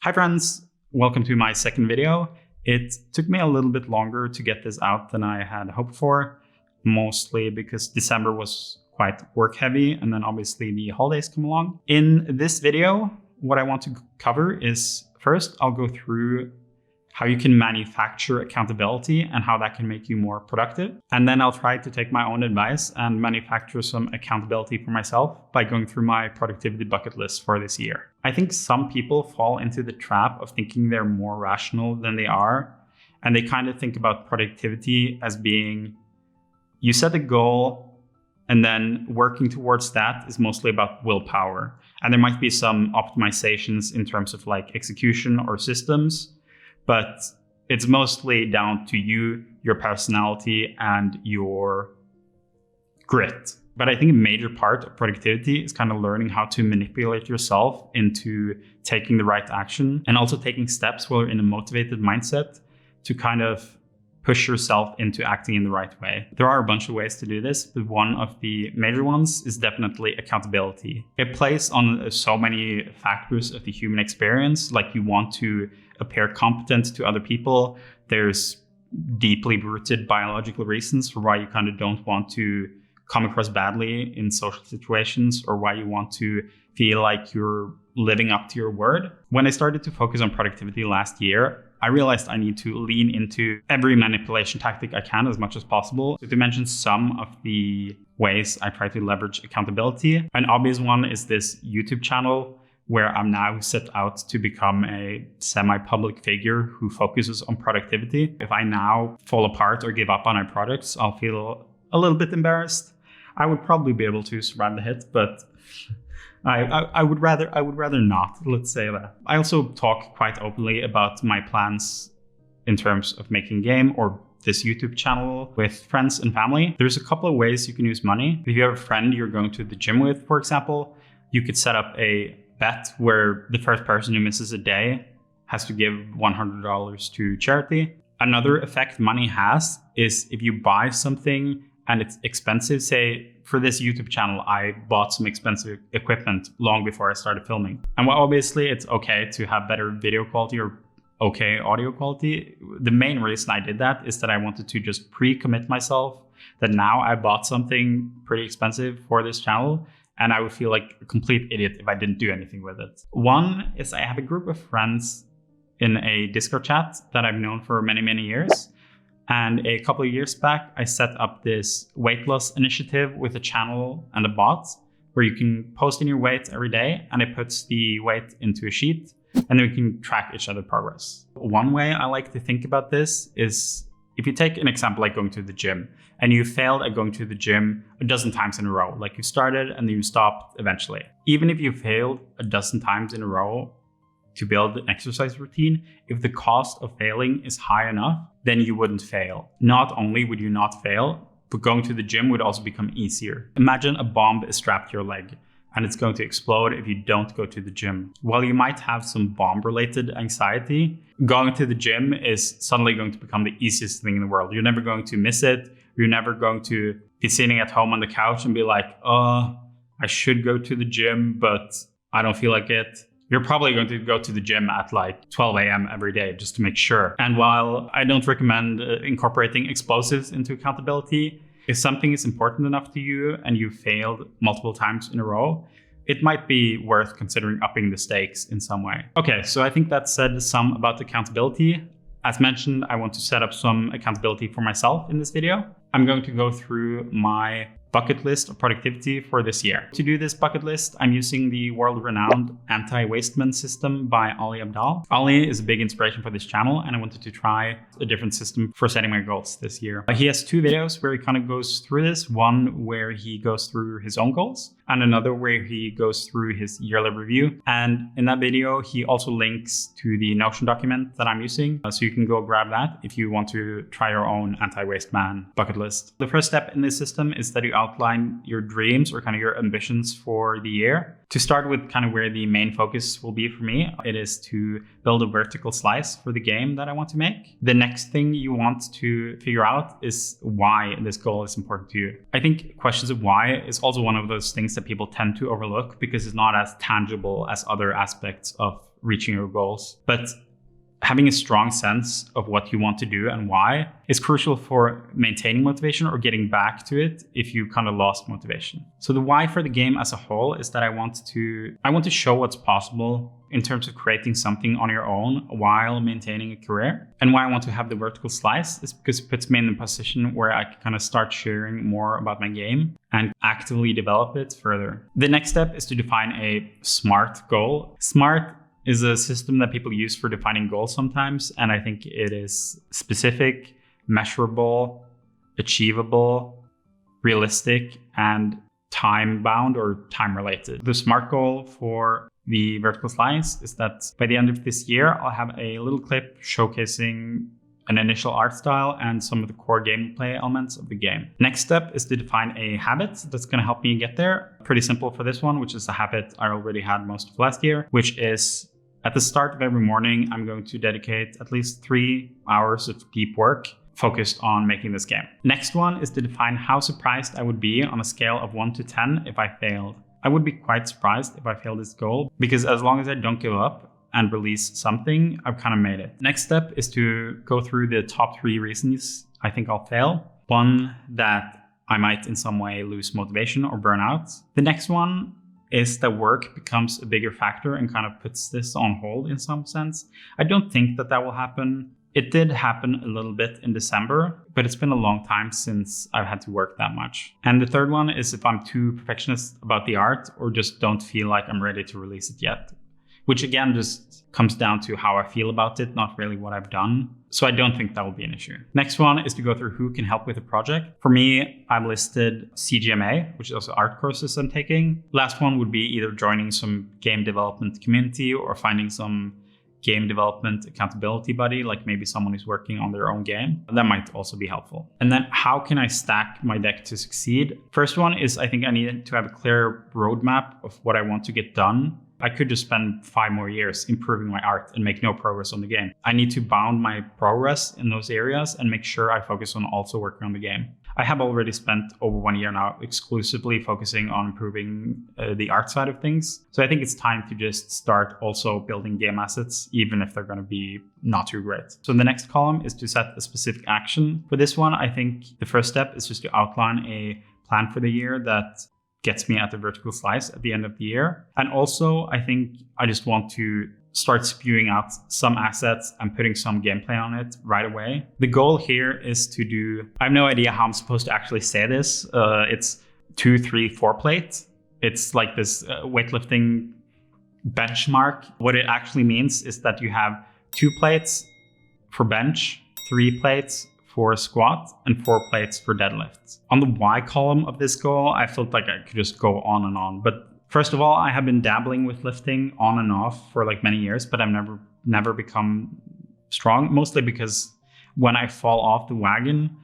Hi friends, welcome to my second video. It took me a little bit longer to get this out than I had hoped for, mostly because December was quite work heavy and then obviously the holidays come along. In this video, what I want to cover is first, I'll go through how you can manufacture accountability and how that can make you more productive. And then I'll try to take my own advice and manufacture some accountability for myself by going through my productivity bucket list for this year. I think some people fall into the trap of thinking they're more rational than they are. And they kind of think about productivity as being, you set a goal and then working towards that is mostly about willpower. And there might be some optimizations in terms of like execution or systems, but it's mostly down to you, your personality, and your grit. But I think a major part of productivity is kind of learning how to manipulate yourself into taking the right action and also taking steps while you're in a motivated mindset to kind of push yourself into acting in the right way. There are a bunch of ways to do this, but one of the major ones is definitely accountability. It plays on so many factors of the human experience, like you want to appear competent to other people. There's deeply rooted biological reasons for why you kind of don't want to come across badly in social situations or why you want to feel like you're living up to your word. When I started to focus on productivity last year, I realized I need to lean into every manipulation tactic I can as much as possible. So to mention some of the ways I try to leverage accountability, an obvious one is this YouTube channel where I'm now set out to become a semi-public figure who focuses on productivity. If I now fall apart or give up on my products, I'll feel a little bit embarrassed. I would probably be able to survive the hit, but I would rather not, let's say that. I also talk quite openly about my plans in terms of making a game or this YouTube channel with friends and family. There's a couple of ways you can use money. If you have a friend you're going to the gym with, for example, you could set up a bet where the first person who misses a day has to give $100 to charity. Another effect money has is if you buy something and it's expensive. Say for this YouTube channel, I bought some expensive equipment long before I started filming. And while obviously it's okay to have better video quality or okay audio quality, the main reason I did that is that I wanted to just pre-commit myself that now I bought something pretty expensive for this channel and I would feel like a complete idiot if I didn't do anything with it. One is I have a group of friends in a Discord chat that I've known for many, many years. And a couple of years back, I set up this weight loss initiative with a channel and a bot where you can post in your weight every day and it puts the weight into a sheet and then we can track each other's progress. One way I like to think about this is if you take an example like going to the gym and you failed at going to the gym a dozen times in a row, like you started and then you stopped eventually. Even if you failed a dozen times in a row, to build an exercise routine, if the cost of failing is high enough, then you wouldn't fail. Not only would you not fail, but going to the gym would also become easier. Imagine a bomb is strapped to your leg and it's going to explode if you don't go to the gym. While you might have some bomb-related anxiety, going to the gym is suddenly going to become the easiest thing in the world. You're never going to miss it. You're never going to be sitting at home on the couch and be like, I should go to the gym, but I don't feel like it. You're probably going to go to the gym at like 12 a.m. every day just to make sure. And while I don't recommend incorporating explosives into accountability, if something is important enough to you and you failed multiple times in a row, it might be worth considering upping the stakes in some way. Okay, so I think that said some about accountability. As mentioned, I want to set up some accountability for myself in this video. I'm going to go through my bucket list of productivity for this year. To do this bucket list, I'm using the world-renowned Anti-Wasteman system by Ali Abdaal. Ali is a big inspiration for this channel, and I wanted to try a different system for setting my goals this year. He has two videos where he kind of goes through this. One where he goes through his own goals, and another where he goes through his yearly review. And in that video, he also links to the Notion document that I'm using. So you can go grab that if you want to try your own Anti-Wasteman bucket list. The first step in this system is that you outline your dreams or kind of your ambitions for the year. To start with kind of where the main focus will be for me, it is to build a vertical slice for the game that I want to make. The next thing you want to figure out is why this goal is important to you. I think questions of why is also one of those things that people tend to overlook because it's not as tangible as other aspects of reaching your goals. But having a strong sense of what you want to do and why is crucial for maintaining motivation or getting back to it if you kind of lost motivation. So the why for the game as a whole is that I want to show what's possible in terms of creating something on your own while maintaining a career. And why I want to have the vertical slice is because it puts me in a position where I can kind of start sharing more about my game and actively develop it further. The next step is to define a SMART goal. SMART is a system that people use for defining goals sometimes, and I think it is specific, measurable, achievable, realistic, and time-bound or time-related. The SMART goal for the vertical slice is that by the end of this year, I'll have a little clip showcasing an initial art style and some of the core gameplay elements of the game. Next step is to define a habit that's going to help me get there. Pretty simple for this one, which is a habit I already had most of last year, which is at the start of every morning, I'm going to dedicate at least 3 hours of deep work focused on making this game. Next one is to define how surprised I would be on a scale of 1 to 10 if I failed. I would be quite surprised if I failed this goal, because as long as I don't give up and release something, I've kind of made it. Next step is to go through the top 3 reasons I think I'll fail. One, that I might in some way lose motivation or burn out. The next one is that work becomes a bigger factor and kind of puts this on hold in some sense. I don't think that will happen. It did happen a little bit in December, but it's been a long time since I've had to work that much. And the third one is if I'm too perfectionist about the art or just don't feel like I'm ready to release it yet, which again just comes down to how I feel about it, not really what I've done. So I don't think that will be an issue. Next one is to go through who can help with the project. For me, I've listed CGMA, which is also art courses I'm taking. Last one would be either joining some game development community or finding some game development accountability buddy, like maybe someone who's working on their own game. That might also be helpful. And then how can I stack my deck to succeed? First one is I think I need to have a clear roadmap of what I want to get done. I could just spend 5 more years improving my art and make no progress on the game. I need to bound my progress in those areas and make sure I focus on also working on the game. I have already spent over 1 year now exclusively focusing on improving the art side of things. So I think it's time to just start also building game assets, even if they're going to be not too great. So the next column is to set a specific action. For this one, I think the first step is just to outline a plan for the year that gets me at the vertical slice at the end of the year. And also, I think I just want to start spewing out some assets and putting some gameplay on it right away. The goal here is to do, I have no idea how I'm supposed to actually say this. It's 2, 3, 4 plate. It's like this weightlifting benchmark. What it actually means is that you have 2 plates for bench, 3 plates for squat, and 4 plates for deadlifts. On the Y column of this goal, I felt like I could just go on and on. But first of all, I have been dabbling with lifting on and off for like many years, but I've never become strong, mostly because when I fall off the wagon,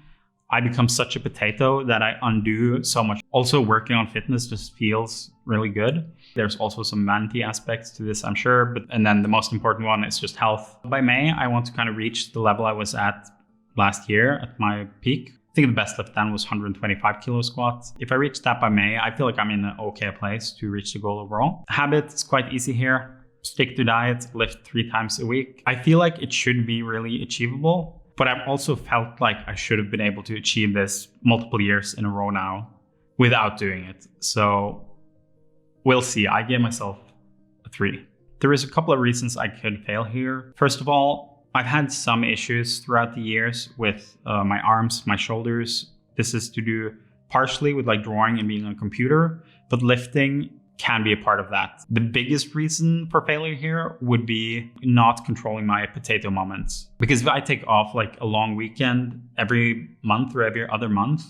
I become such a potato that I undo so much. Also, working on fitness just feels really good. There's also some vanity aspects to this, I'm sure. And then the most important one is just health. By May, I want to kind of reach the level I was at last year at my peak. I think the best lift then was 125 kilo squat. If I reach that by May, I feel like I'm in an okay place to reach the goal overall. Habit is quite easy here. Stick to diet, lift 3 times a week. I feel like it should be really achievable, but I've also felt like I should have been able to achieve this multiple years in a row now without doing it. So we'll see. I gave myself a 3. There is a couple of reasons I could fail here. First of all, I've had some issues throughout the years with my arms, my shoulders. This is to do partially with like drawing and being on a computer, but lifting can be a part of that. The biggest reason for failure here would be not controlling my potato moments. Because if I take off like a long weekend every month or every other month,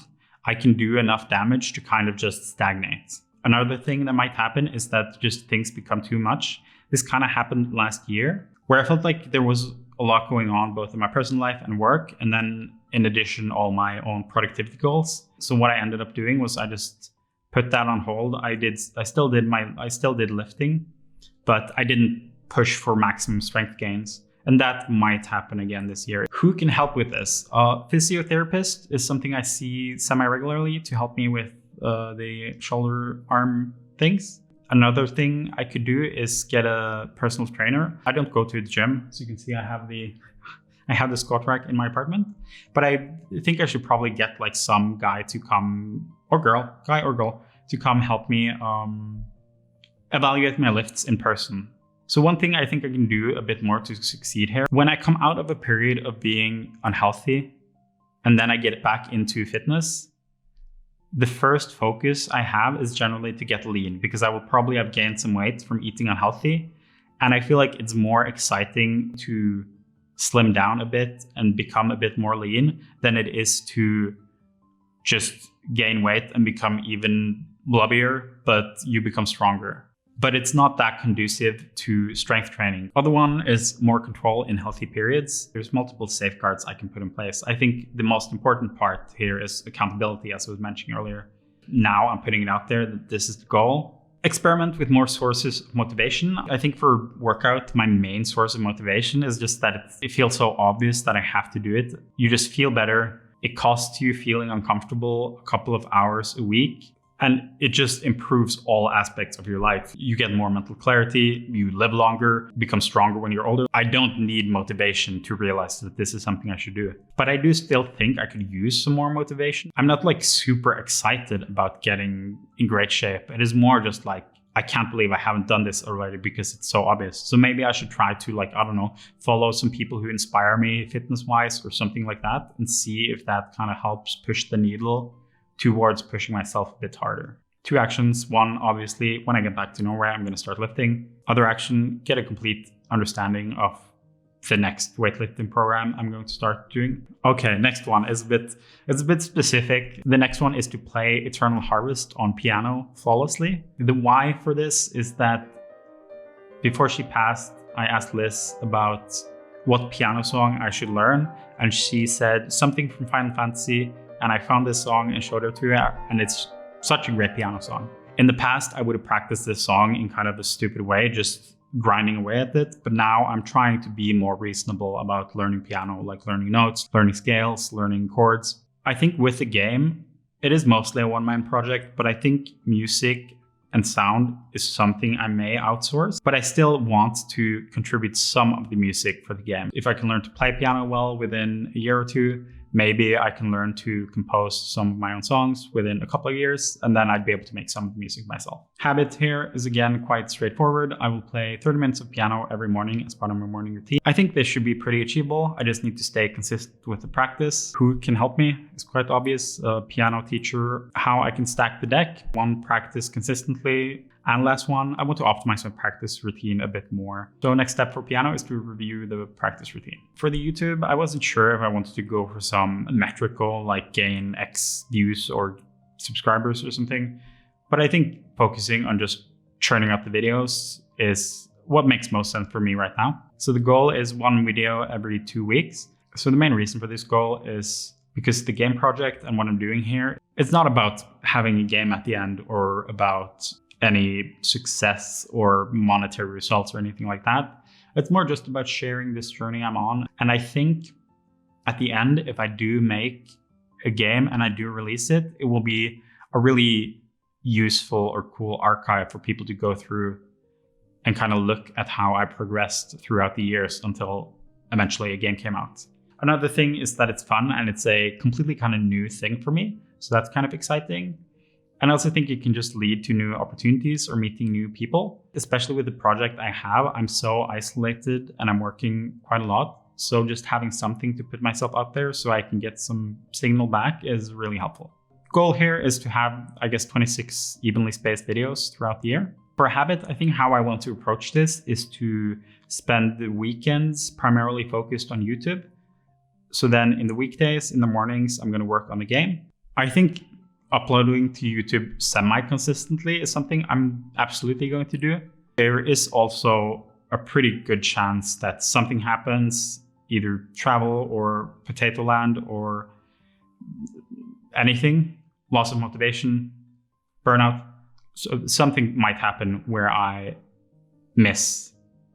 I can do enough damage to kind of just stagnate. Another thing that might happen is that just things become too much. This kind of happened last year, where I felt like there was a lot going on both in my personal life and work, and then in addition all my own productivity goals. So what I ended up doing was I just put that on hold. I still did lifting, but I didn't push for maximum strength gains, and that might happen again this year. Who can help with this? Physiotherapist is something I see semi-regularly to help me with the shoulder arm things. Another thing I could do is get a personal trainer. I don't go to the gym. As you can see, I have the squat rack in my apartment, but I think I should probably get like some guy to come, or girl, to come help me evaluate my lifts in person. So one thing I think I can do a bit more to succeed here, when I come out of a period of being unhealthy and then I get back into fitness, the first focus I have is generally to get lean, because I will probably have gained some weight from eating unhealthy. And I feel like it's more exciting to slim down a bit and become a bit more lean than it is to just gain weight and become even blubbier, but you become stronger. But it's not that conducive to strength training. Other one is more control in healthy periods. There's multiple safeguards I can put in place. I think the most important part here is accountability, as I was mentioning earlier. Now I'm putting it out there that this is the goal. Experiment with more sources of motivation. I think for workout, my main source of motivation is just that it feels so obvious that I have to do it. You just feel better. It costs you feeling uncomfortable a couple of hours a week. And it just improves all aspects of your life. You get more mental clarity, you live longer, become stronger when you're older. I don't need motivation to realize that this is something I should do. But I do still think I could use some more motivation. I'm not like super excited about getting in great shape. It is more just like, I can't believe I haven't done this already because it's so obvious. So maybe I should try to like, I don't know, follow some people who inspire me fitness-wise or something like that and see if that kind of helps push the needle towards pushing myself a bit harder. 2 actions. 1, obviously, when I get back to Norway, I'm going to start lifting. Other action, get a complete understanding of the next weightlifting program I'm going to start doing. Okay, next one is a bit specific. The next one is to play Eternal Harvest on piano flawlessly. The why for this is that before she passed, I asked Liz about what piano song I should learn, and she said something from Final Fantasy. And I found this song and showed it to her, and it's such a great piano song. In the past, I would have practiced this song in kind of a stupid way, just grinding away at it. But now I'm trying to be more reasonable about learning piano, like learning notes, learning scales, learning chords. I think with the game, it is mostly a one-man project, but I think music and sound is something I may outsource, but I still want to contribute some of the music for the game. If I can learn to play piano well within a year or 2, maybe I can learn to compose some of my own songs within a couple of years, and then I'd be able to make some of the music myself. Habit here is again quite straightforward. I will play 30 minutes of piano every morning as part of my morning routine. I think this should be pretty achievable. I just need to stay consistent with the practice. Who can help me? It's quite obvious. A piano teacher. How I can stack the deck. 1, practice consistently. And last one, I want to optimize my practice routine a bit more. So next step for piano is to review the practice routine. For the YouTube, I wasn't sure if I wanted to go for some metrical, like gain X views or subscribers or something. But I think focusing on just churning out the videos is what makes most sense for me right now. So the goal is 1 video every 2 weeks. So the main reason for this goal is because the game project and what I'm doing here, it's not about having a game at the end or about any success or monetary results or anything like that. It's more just about sharing this journey I'm on. And I think at the end, if I do make a game and I do release it, it will be a really useful or cool archive for people to go through and kind of look at how I progressed throughout the years until eventually a game came out. Another thing is that it's fun and it's a completely kind of new thing for me. So that's kind of exciting. And I also think it can just lead to new opportunities or meeting new people, especially with the project I have. I'm so isolated and I'm working quite a lot. So just having something to put myself out there so I can get some signal back is really helpful. Goal here is to have, I guess, 26 evenly spaced videos throughout the year. For a habit, I think how I want to approach this is to spend the weekends primarily focused on YouTube. So then in the weekdays, in the mornings, I'm going to work on the game. I think uploading to YouTube semi-consistently is something I'm absolutely going to do. There is also a pretty good chance that something happens, either travel or potato land or anything, loss of motivation, burnout. So something might happen where I miss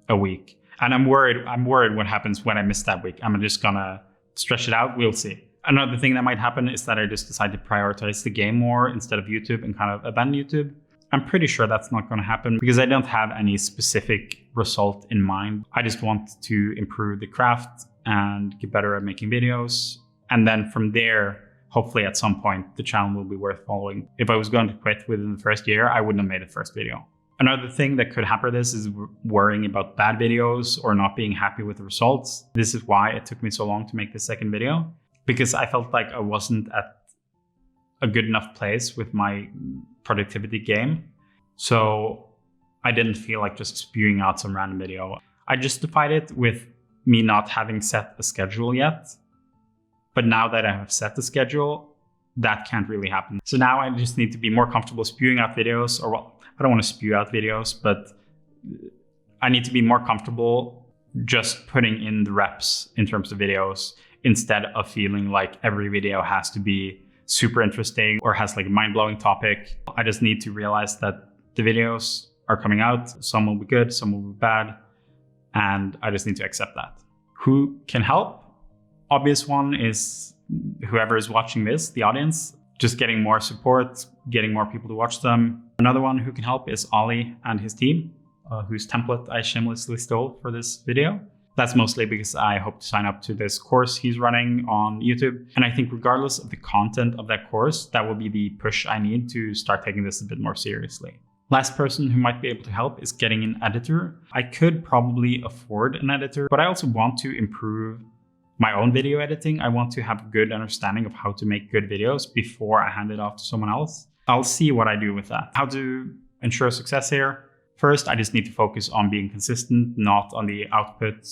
a week. And I'm worried what happens when I miss that week. I'm just gonna stretch it out. We'll see. Another thing that might happen is that I just decide to prioritize the game more instead of YouTube and kind of abandon YouTube. I'm pretty sure that's not going to happen because I don't have any specific result in mind. I just want to improve the craft and get better at making videos. And then from there, hopefully at some point, the channel will be worth following. If I was going to quit within the first year, I wouldn't have made the first video. Another thing that could hamper this is worrying about bad videos or not being happy with the results. This is why it took me so long to make the second video, because I felt like I wasn't at a good enough place with my productivity game. So I didn't feel like just spewing out some random video. I justified it with me not having set a schedule yet. But now that I have set the schedule, that can't really happen. So now I just need to be more comfortable spewing out videos, or well, I don't want to spew out videos, but I need to be more comfortable just putting in the reps in terms of videos instead of feeling like every video has to be super interesting or has like a mind-blowing topic. I just need to realize that the videos are coming out. Some will be good, some will be bad, and I just need to accept that. Who can help? Obvious one is whoever is watching this, the audience, just getting more support, getting more people to watch them. Another one who can help is Ali and his team, whose template I shamelessly stole for this video. That's mostly because I hope to sign up to this course he's running on YouTube. And I think regardless of the content of that course, that will be the push I need to start taking this a bit more seriously. Last person who might be able to help is getting an editor. I could probably afford an editor, but I also want to improve my own video editing. I want to have a good understanding of how to make good videos before I hand it off to someone else. I'll see what I do with that. How to ensure success here? First, I just need to focus on being consistent, not on the output,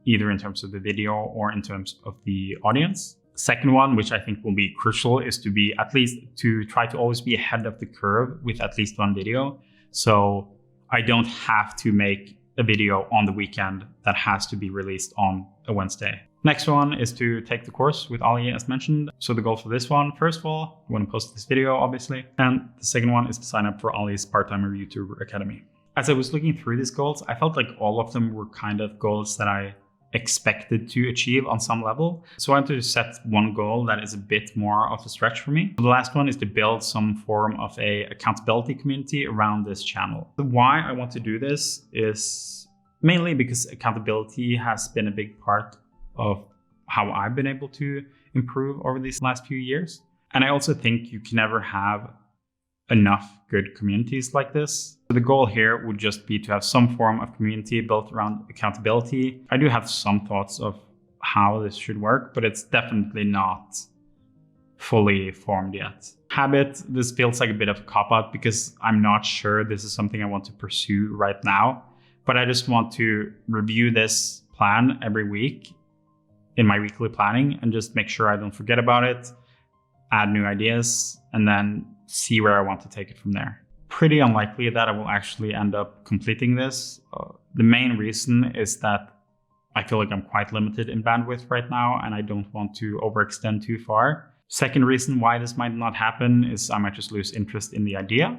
either in terms of the video or in terms of the audience. Second one, which I think will be crucial, is to try to always be ahead of the curve with at least one video. So I don't have to make a video on the weekend that has to be released on a Wednesday. Next one is to take the course with Ali, as mentioned. So the goal for this one, first of all, you want to post this video, obviously. And the second one is to sign up for Ali's Part-Timer YouTuber Academy. As I was looking through these goals, I felt like all of them were kind of goals that I expected to achieve on some level. So I wanted to set one goal that is a bit more of a stretch for me. The last one is to build some form of a accountability community around this channel. Why I want to do this is mainly because accountability has been a big part of how I've been able to improve over these last few years. And I also think you can never have enough good communities like this. So the goal here would just be to have some form of community built around accountability. I do have some thoughts of how this should work, but it's definitely not fully formed yet. Habit, this feels like a bit of a cop-out because I'm not sure this is something I want to pursue right now, but I just want to review this plan every week in my weekly planning and just make sure I don't forget about it, add new ideas, and then see where I want to take it from there. Pretty unlikely that I will actually end up completing this. The main reason is that I feel like I'm quite limited in bandwidth right now and I don't want to overextend too far. Second reason why this might not happen is I might just lose interest in the idea.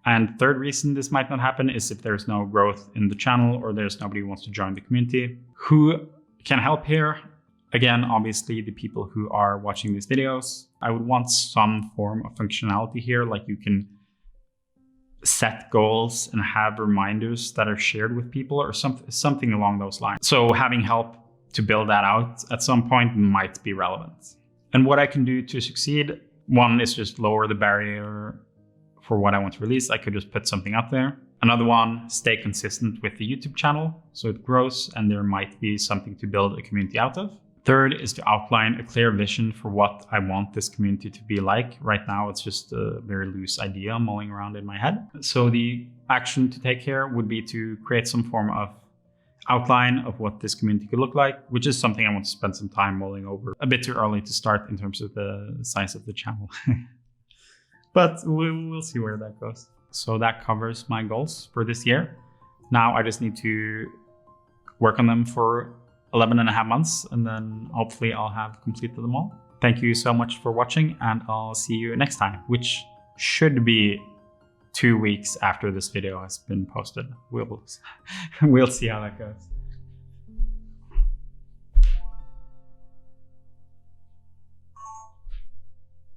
And third reason this might not happen is if there's no growth in the channel or there's nobody who wants to join the community. Who can help here? Again, obviously the people who are watching these videos. I would want some form of functionality here, like you can set goals and have reminders that are shared with people or something along those lines. So having help to build that out at some point might be relevant. And what I can do to succeed, one is just lower the barrier for what I want to release. I could just put something up there. Another one, stay consistent with the YouTube channel so it grows and there might be something to build a community out of. Third is to outline a clear vision for what I want this community to be like. Right now, it's just a very loose idea mulling around in my head. So the action to take here would be to create some form of outline of what this community could look like, which is something I want to spend some time mulling over. A bit too early to start in terms of the size of the channel. But we'll see where that goes. So that covers my goals for this year. Now I just need to work on them for 11.5 months, and then hopefully I'll have completed them all. Thank you so much for watching, and I'll see you next time, which should be 2 weeks after this video has been posted. We'll see how that goes.